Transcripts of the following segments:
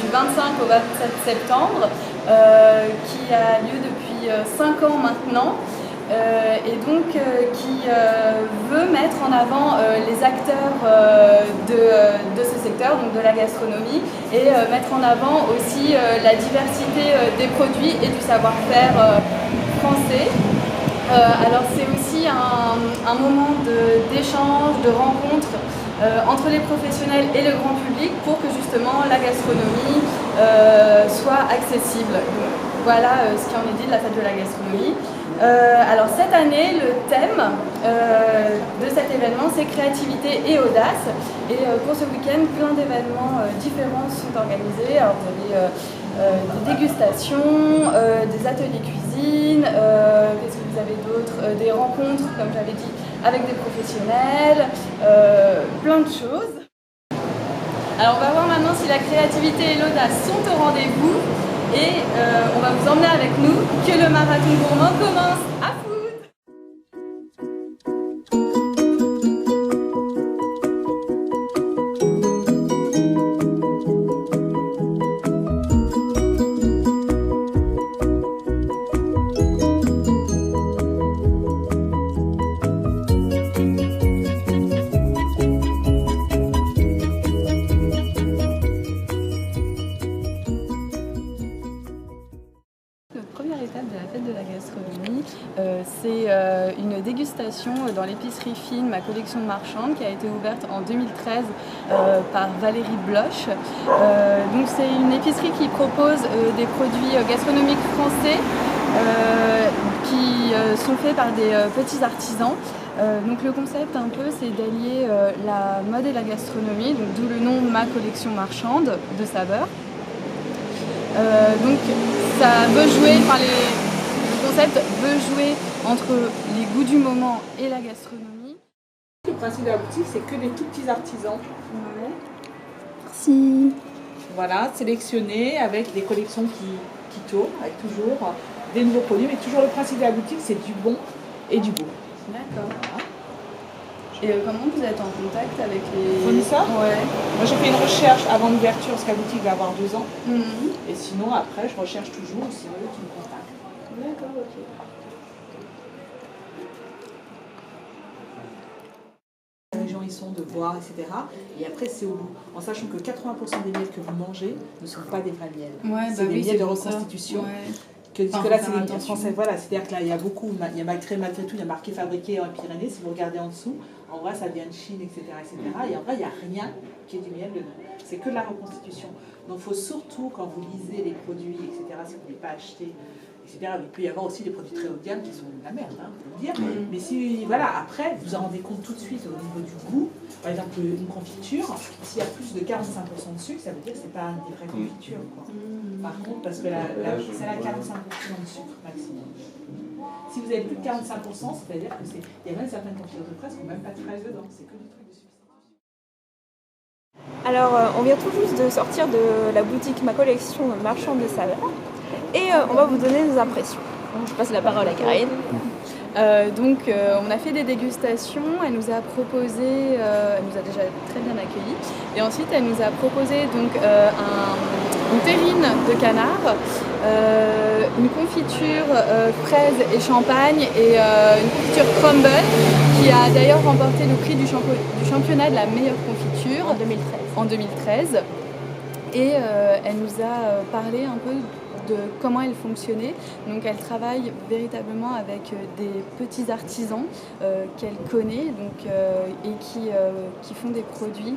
du 25 au 27 septembre qui a lieu depuis 5 ans maintenant. Et donc qui veut mettre en avant les acteurs de ce secteur, donc de la gastronomie, et mettre en avant aussi la diversité des produits et du savoir-faire français. Alors c'est aussi un moment d'échange, de rencontre entre les professionnels et le grand public pour que justement la gastronomie soit accessible. Donc, voilà ce qui en est dit de la fête de la gastronomie. Alors cette année, le thème de cet événement, c'est créativité et audace. Et pour ce week-end, plein d'événements différents sont organisés. Alors vous avez des dégustations, des ateliers cuisine, qu'est-ce que vous avez d'autre, des rencontres, comme j'avais dit, avec des professionnels, plein de choses. Alors on va voir maintenant si la créativité et l'audace sont au rendez-vous. Et on va vous emmener avec nous que le marathon gourmand commence. À vous! Première étape de la fête de la gastronomie, c'est une dégustation dans l'épicerie fine, ma collection marchande, qui a été ouverte en 2013 par Valérie Bloch. Donc c'est une épicerie qui propose des produits gastronomiques français qui sont faits par des petits artisans. Donc le concept un peu c'est d'allier la mode et la gastronomie, donc d'où le nom ma collection marchande de saveurs. Donc ça veut jouer, le concept veut jouer entre les goûts du moment et la gastronomie. Le principe de la boutique, c'est que des tout petits artisans. Ouais. Merci. Voilà, sélectionnés avec des collections qui tournent, avec toujours des nouveaux produits. Mais toujours le principe de la boutique, c'est du bon et du beau. D'accord. Voilà. Et comment vous êtes en contact avec les fournisseurs? Ouais. Moi j'ai fait une recherche avant l'ouverture parce que la boutique va avoir 2 ans. Mm-hmm. Et sinon après je recherche toujours, sinon tu me contactes. D'accord, ok. Les gens ils sont de boire, etc. Et après c'est au goût. En sachant que 80% des miels que vous mangez ne sont pas des vrais miels. Ouais, c'est des oui, miels de reconstitution. Ouais. Que là c'est des miels français. Voilà, c'est-à-dire que là il y a beaucoup, il y a malgré tout, il y a marqué fabriqué en Pyrénées. Si vous regardez en dessous, en vrai ça vient de Chine, etc. Et en vrai il n'y a rien qui est du miel dedans. C'est que de la reconstitution. Donc il faut surtout quand vous lisez les produits, etc. Si vous ne voulez pas acheter, etc. Il peut y avoir aussi des produits très haut de gamme qui sont de la merde, hein, faut le dire. Mais si, voilà, après, vous en rendez compte tout de suite au niveau du goût. Par exemple, une confiture, s'il y a plus de 45% de sucre, ça veut dire que ce n'est pas une vraie confiture. Quoi. Par contre, parce que c'est là 45% de sucre maximum. Si vous avez plus de 45%, c'est-à-dire que il y a même certaines confitures de presse qui n'ont même pas de fraise dedans. C'est que du truc de substitution. Alors, on vient tout juste de sortir de la boutique Ma Collection marchande de saveurs et on va vous donner nos impressions. Donc, je passe la parole à Karine. On a fait des dégustations, elle nous a proposé, elle nous a déjà très bien accueillis, et ensuite elle nous a proposé donc une terrine de canard, une confiture fraise et champagne et une confiture crumble qui a d'ailleurs remporté le prix du championnat de la meilleure confiture en 2013. Et elle nous a parlé un peu de comment elle fonctionnait. Donc elle travaille véritablement avec des petits artisans qu'elle connaît et qui font des produits,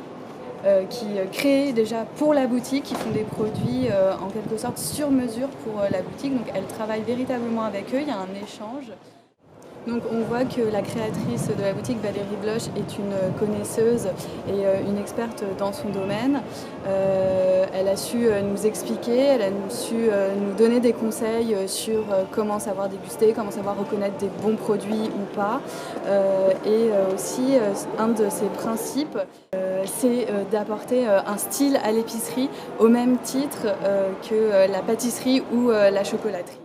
qui créent déjà pour la boutique, qui font des produits en quelque sorte sur mesure pour la boutique. Donc elle travaille véritablement avec eux, il y a un échange. Donc on voit que la créatrice de la boutique, Valérie Bloch, est une connaisseuse et une experte dans son domaine. Elle a su nous expliquer, elle a su nous donner des conseils sur comment savoir déguster, comment savoir reconnaître des bons produits ou pas. Et aussi, un de ses principes, c'est d'apporter un style à l'épicerie au même titre que la pâtisserie ou la chocolaterie.